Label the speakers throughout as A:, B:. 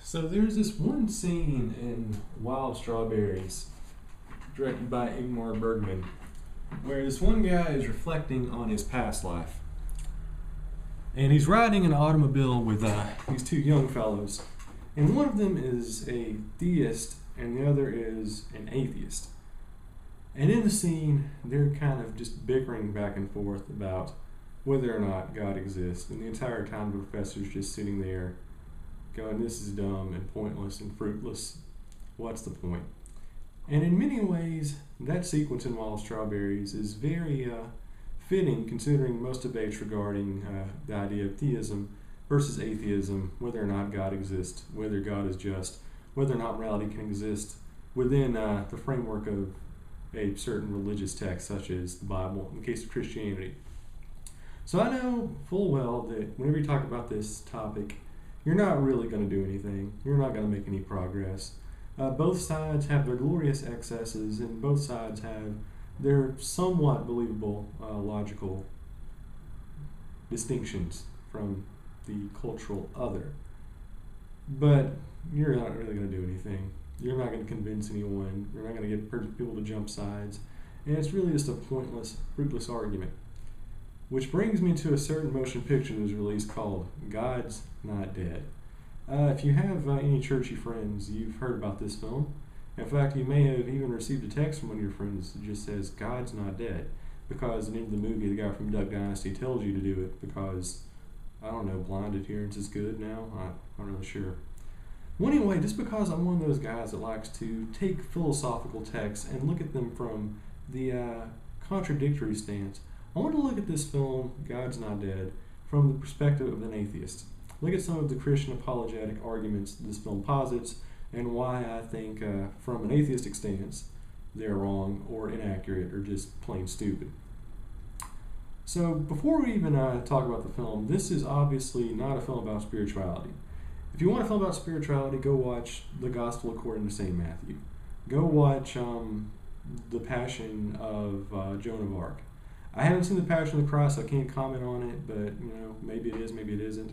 A: So there's this one scene in Wild Strawberries, directed by Ingmar Bergman, where this one guy is reflecting on his past life. And he's riding an automobile with these two young fellows. And one of them is a theist and the other is an atheist. And in the scene, they're kind of just bickering back and forth about whether or not God exists. And the entire time the professor's just sitting there going, this is dumb and pointless and fruitless. What's the point? And in many ways, that sequence in Wild Strawberries is very fitting, considering most debates regarding the idea of theism versus atheism, whether or not God exists, whether God is just, whether or not morality can exist within the framework of a certain religious text, such as the Bible, in the case of Christianity. So I know full well that whenever you talk about this topic, you're not really going to do anything. You're not going to make any progress. Both sides have their glorious excesses, and both sides have their somewhat believable logical distinctions from the cultural other. But you're not really going to do anything. You're not going to convince anyone. You're not going to get people to jump sides. And it's really just a pointless, fruitless argument. Which brings me to a certain motion picture that was released called God's Not Dead. If you have any churchy friends, you've heard about this film. In fact, you may have even received a text from one of your friends that just says, God's not dead. Because at the end of the movie, the guy from Duck Dynasty tells you to do it because, I don't know, blind adherence is good now? I'm not really sure. Well, anyway, just because I'm one of those guys that likes to take philosophical texts and look at them from the contradictory stance, I want to look at this film, God's Not Dead, from the perspective of an atheist. Look at some of the Christian apologetic arguments this film posits and why I think, from an atheistic stance, they're wrong or inaccurate or just plain stupid. So before we even talk about the film, this is obviously not a film about spirituality. If you want a film about spirituality, go watch The Gospel According to St. Matthew. Go watch The Passion of Joan of Arc. I haven't seen The Passion of the Christ, so I can't comment on it, but maybe it is, maybe it isn't.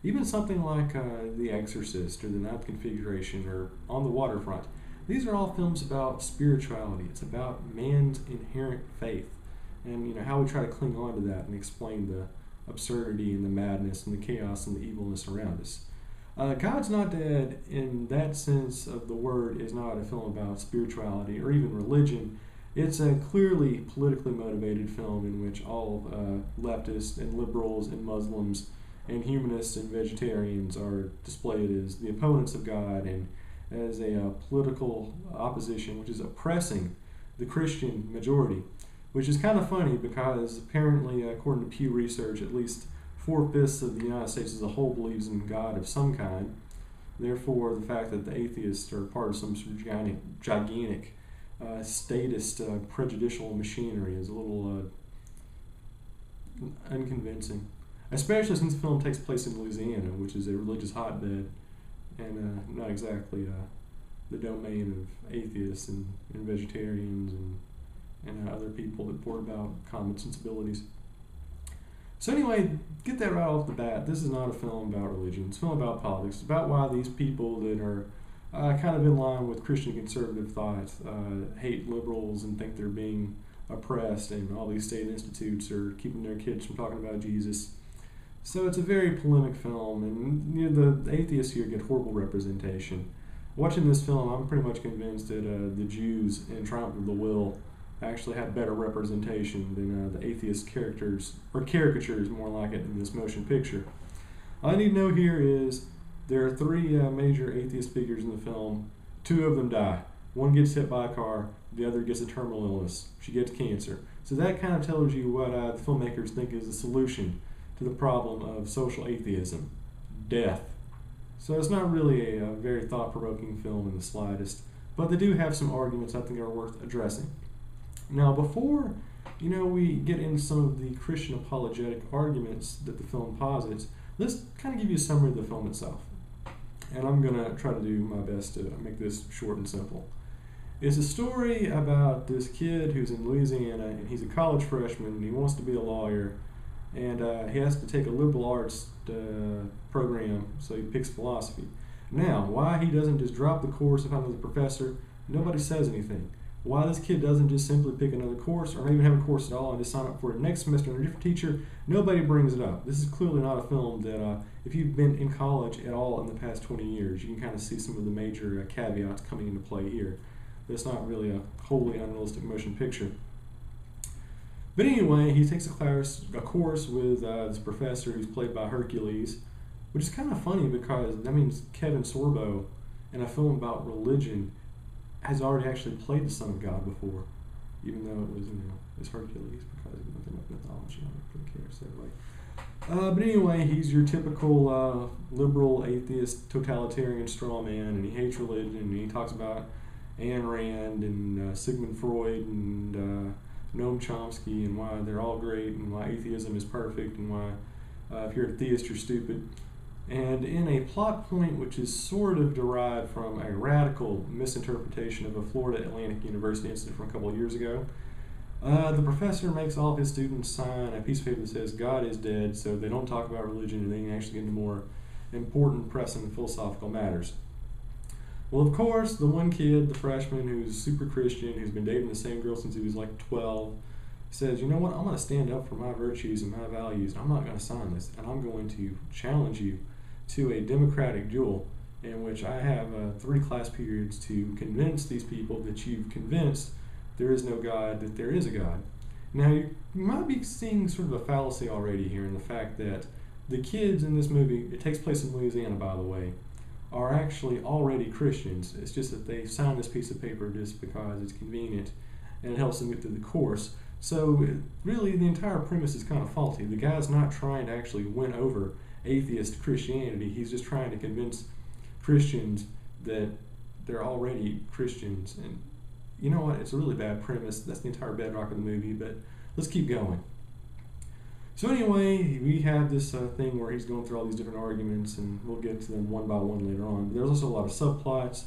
A: Even something like The Exorcist or The Ninth Configuration or On the Waterfront. These are all films about spirituality. It's about man's inherent faith and how we try to cling on to that and explain the absurdity and the madness and the chaos and the evilness around us. God's Not Dead, in that sense of the word, is not a film about spirituality or even religion. It's a clearly politically motivated film in which all leftists and liberals and Muslims and humanists and vegetarians are displayed as the opponents of God and as a political opposition which is oppressing the Christian majority, which is kind of funny because apparently, according to Pew Research, at least 4/5 of the United States as a whole believes in God of some kind. Therefore, the fact that the atheists are part of some sort of gigantic statist prejudicial machinery is a little unconvincing. Especially since the film takes place in Louisiana, which is a religious hotbed and not exactly the domain of atheists and vegetarians and other people that pour about common sensibilities. So anyway, get that right off the bat. This is not a film about religion. It's a film about politics. It's about why these people that are kind of in line with Christian conservative thought hate liberals and think they're being oppressed, and all these state institutes are keeping their kids from talking about Jesus. So it's a very polemic film, and the atheists here get horrible representation. Watching this film, I'm pretty much convinced that the Jews in Triumph of the Will actually have better representation than the atheist characters, or caricatures more like it, in this motion picture. All I need to know here is there are three major atheist figures in the film. Two of them die. One gets hit by a car, the other gets a terminal illness. She gets cancer. So that kind of tells you what the filmmakers think is the solution to the problem of social atheism: death. So it's not really a very thought-provoking film in the slightest, but they do have some arguments I think are worth addressing. Now, before we get into some of the Christian apologetic arguments that the film posits, let's kind of give you a summary of the film itself. And I'm going to try to do my best to make this short and simple. It's a story about this kid who's in Louisiana, and he's a college freshman, and he wants to be a lawyer, and he has to take a liberal arts program, so he picks philosophy. Now, why he doesn't just drop the course if I'm the professor, nobody says anything. Why this kid doesn't just simply pick another course or not even have a course at all and just sign up for it next semester under a different teacher, nobody brings it up. This is clearly not a film that, if you've been in college at all in the past 20 years, you can kind of see some of the major caveats coming into play here. It's not really a wholly unrealistic motion picture. But anyway, he takes a course with this professor who's played by Hercules, which is kind of funny because that means Kevin Sorbo in a film about religion has already actually played the Son of God before, even though it was, it's Hercules because of nothing with mythology. I don't really care. So, but anyway, he's your typical liberal, atheist, totalitarian straw man, and he hates religion, and he talks about Ayn Rand and Sigmund Freud and Noam Chomsky and why they're all great and why atheism is perfect and why if you're a theist, you're stupid. And in a plot point which is sort of derived from a radical misinterpretation of a Florida Atlantic University incident from a couple of years ago, the professor makes all of his students sign a piece of paper that says God is dead, so they don't talk about religion and they can actually get into more important, pressing philosophical matters. Well, of course, the one kid, the freshman, who's super Christian, who's been dating the same girl since he was like 12, says, you know what, I'm going to stand up for my virtues and my values, and I'm not going to sign this, and I'm going to challenge you to a democratic duel in which I have 3 class periods to convince these people that you've convinced there is no God, that there is a God. Now, you might be seeing sort of a fallacy already here in the fact that the kids in this movie, it takes place in Louisiana, by the way, are actually already Christians. It's just that they sign this piece of paper just because it's convenient and it helps them get through the course. So really the entire premise is kind of faulty. The guy's not trying to actually win over atheist Christianity. He's just trying to convince Christians that they're already Christians. And you know what? It's a really bad premise. That's the entire bedrock of the movie, but let's keep going. So anyway, we have this thing where he's going through all these different arguments, and we'll get to them one by one later on. But there's also a lot of subplots.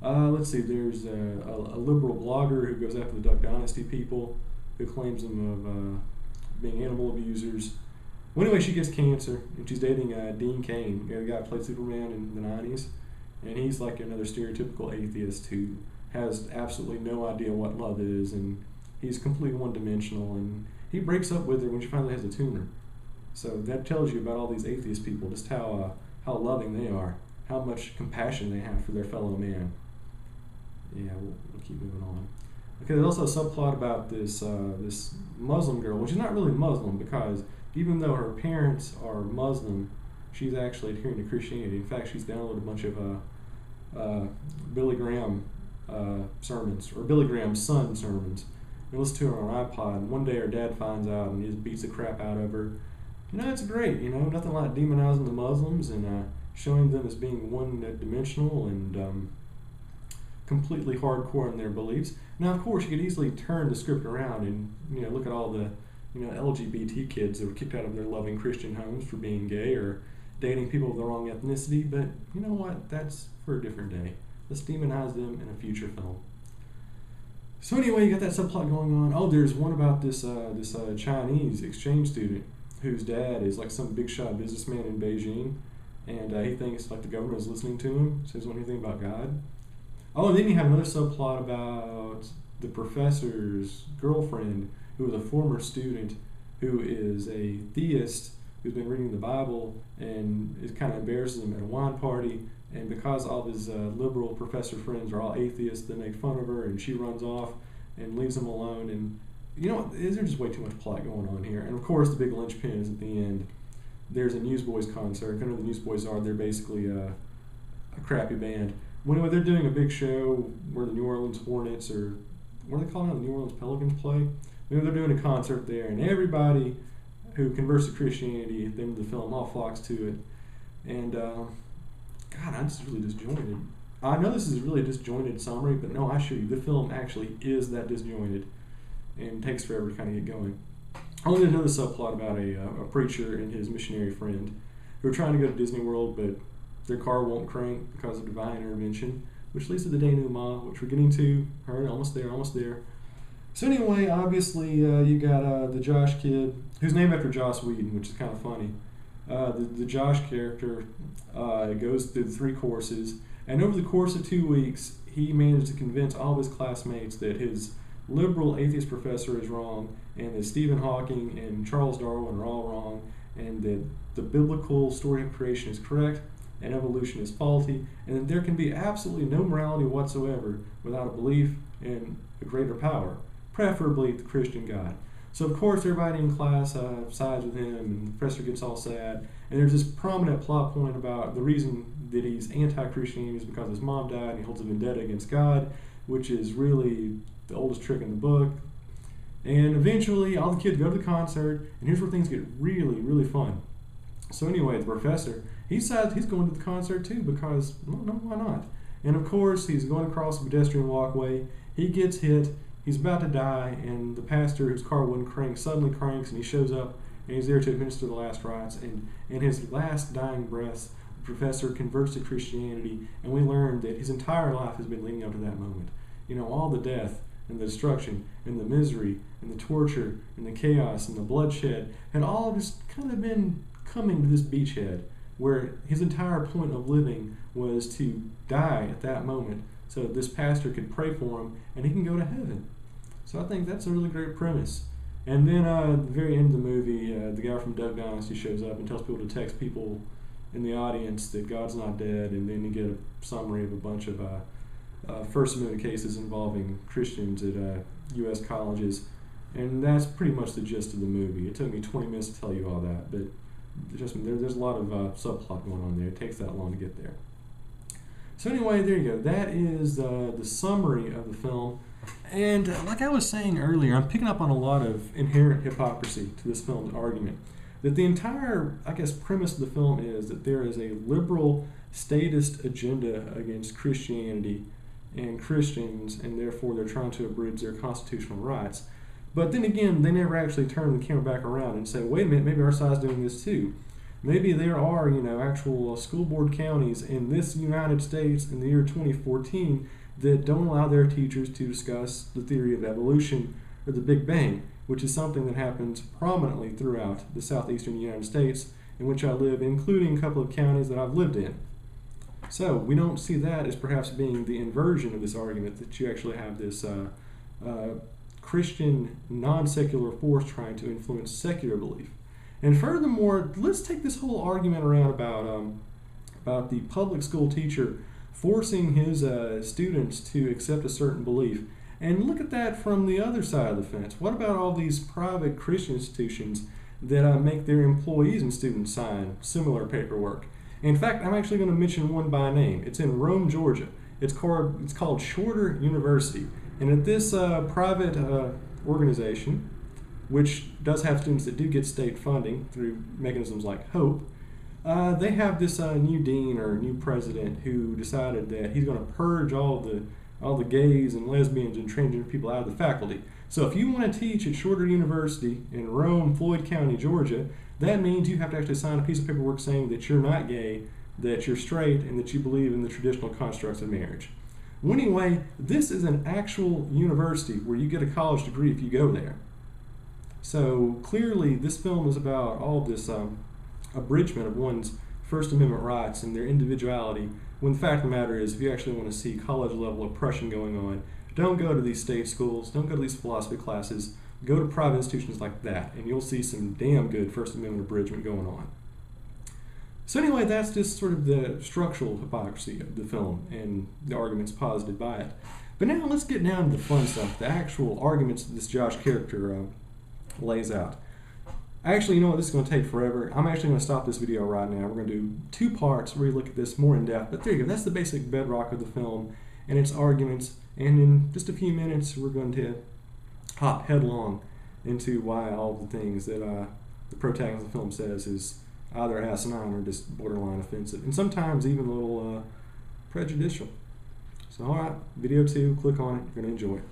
A: Let's see, there's a liberal blogger who goes after the Duck Dynasty people, who claims them of being animal abusers. Well, anyway, she gets cancer, and she's dating Dean Cain, the guy who played Superman in the 90s. And he's like another stereotypical atheist who has absolutely no idea what love is, and he's completely one-dimensional, and he breaks up with her when she finally has a tumor. So that tells you about all these atheist people, just how loving they are, how much compassion they have for their fellow man. Yeah, we'll keep moving on. Okay, there's also a subplot about this Muslim girl, which is not really Muslim because even though her parents are Muslim, she's actually adhering to Christianity. In fact, she's downloaded a bunch of Billy Graham sermons, or Billy Graham's son sermons, and listen to her on her iPod. And one day her dad finds out and he just beats the crap out of her. It's great, nothing like demonizing the Muslims and showing them as being one-dimensional and completely hardcore in their beliefs. Now, of course, you could easily turn the script around and look at all the LGBT kids that were kicked out of their loving Christian homes for being gay or dating people of the wrong ethnicity. But you know what? That's for a different day. Let's demonize them in a future film. So anyway, you got that subplot going on. Oh, there's one about this Chinese exchange student whose dad is like some big shot businessman in Beijing, and he thinks like the government is listening to him, so he doesn't know anything about God. Oh, and then you have another subplot about the professor's girlfriend, who is a former student who is a theist, who's been reading the Bible, and it kind of embarrasses him at a wine party. And because all of his liberal professor friends are all atheists, they make fun of her, and she runs off and leaves him alone. And there's just way too much plot going on here. And of course, the big linchpin is at the end. There's a Newsboys concert. I don't know who the Newsboys are. They're basically a crappy band. Anyway, they're doing a big show where the New Orleans Hornets, or what are they calling it? The New Orleans Pelicans play. They're doing a concert there, and everybody who converts to Christianity at the end of the film all flocks to it. And God, I'm just really disjointed. I know this is a really disjointed summary, but no, I assure you, the film actually is that disjointed and takes forever to kind of get going. Only there's another subplot about a preacher and his missionary friend who are trying to go to Disney World, but their car won't crank because of divine intervention, which leads to the denouement, which we're getting to. All right, almost there. So anyway, obviously, you got the Josh kid, who's named after Joss Whedon, which is kind of funny. The Josh character goes through the 3 courses, and over the course of 2 weeks, he managed to convince all of his classmates that his liberal atheist professor is wrong, and that Stephen Hawking and Charles Darwin are all wrong, and that the biblical story of creation is correct, and evolution is faulty, and that there can be absolutely no morality whatsoever without a belief in a greater power, preferably the Christian God. So of course everybody in class sides with him, and the professor gets all sad, and there's this prominent plot point about the reason that he's anti-Christianity is because his mom died and he holds a vendetta against God, which is really the oldest trick in the book. And eventually all the kids go to the concert, and here's where things get really, really fun. So anyway, the professor, he decides he's going to the concert too because, well, no, why not? And of course, he's going across the pedestrian walkway, he gets hit, he's about to die, and the pastor, whose car wouldn't crank, suddenly cranks, and he shows up, and he's there to administer the last rites, and in his last dying breaths, the professor converts to Christianity, and we learn that his entire life has been leading up to that moment. You know, all the death, and the destruction, and the misery, and the torture, and the chaos, and the bloodshed, had all just kind of been coming to this beachhead, where his entire point of living was to die at that moment, so this pastor could pray for him, and he can go to heaven. So I think that's a really great premise. And then at the very end of the movie, the guy from Duck Dynasty shows up and tells people to text people in the audience that God's not dead, and then you get a summary of a bunch of First Amendment cases involving Christians at U.S. colleges, and that's pretty much the gist of the movie. It took me 20 minutes to tell you all that, but there's a lot of subplot going on there. It takes that long to get there. So anyway, there you go. That is the summary of the film. And like I was saying earlier, I'm picking up on a lot of inherent hypocrisy to this film's argument. That the entire, I guess, premise of the film is that there is a liberal statist agenda against Christianity and Christians, and therefore they're trying to abridge their constitutional rights. But then again, they never actually turn the camera back around and say, wait a minute, maybe our side's doing this too. Maybe there are, actual school board counties in this United States in the year 2014 that don't allow their teachers to discuss the theory of evolution or the Big Bang, which is something that happens prominently throughout the southeastern United States in which I live, including a couple of counties that I've lived in. So we don't see that as perhaps being the inversion of this argument, that you actually have this Christian non-secular force trying to influence secular belief. And furthermore, let's take this whole argument around about the public school teacher forcing his students to accept a certain belief, and look at that from the other side of the fence. What about all these private Christian institutions that make their employees and students sign similar paperwork? In fact, I'm actually going to mention one by name. It's in Rome, Georgia. It's called Shorter University, and at this private organization, which does have students that do get state funding through mechanisms like HOPE, they have this new dean or new president who decided that he's going to purge all the gays and lesbians and transgender people out of the faculty. So if you want to teach at Shorter University in Rome, Floyd County, Georgia, that means you have to actually sign a piece of paperwork saying that you're not gay, that you're straight, and that you believe in the traditional constructs of marriage. Well, anyway, this is an actual university where you get a college degree if you go there. So clearly this film is about all of this abridgment of one's First Amendment rights and their individuality, when the fact of the matter is, if you actually want to see college level oppression going on, don't go to these state schools, don't go to these philosophy classes, go to private institutions like that, and you'll see some damn good First Amendment abridgment going on. So anyway, that's just sort of the structural hypocrisy of the film and the arguments posited by it. But now let's get down to the fun stuff, the actual arguments that this Josh character lays out. Actually, you know what, this is going to take forever. I'm actually going to stop this video right now. We're going to do 2 parts where we look at this more in depth. But there you go, that's the basic bedrock of the film and its arguments. And in just a few minutes, we're going to hop headlong into why all the things that the protagonist of the film says is either asinine or just borderline offensive, and sometimes even a little prejudicial. So alright, video 2, click on it, you're going to enjoy it.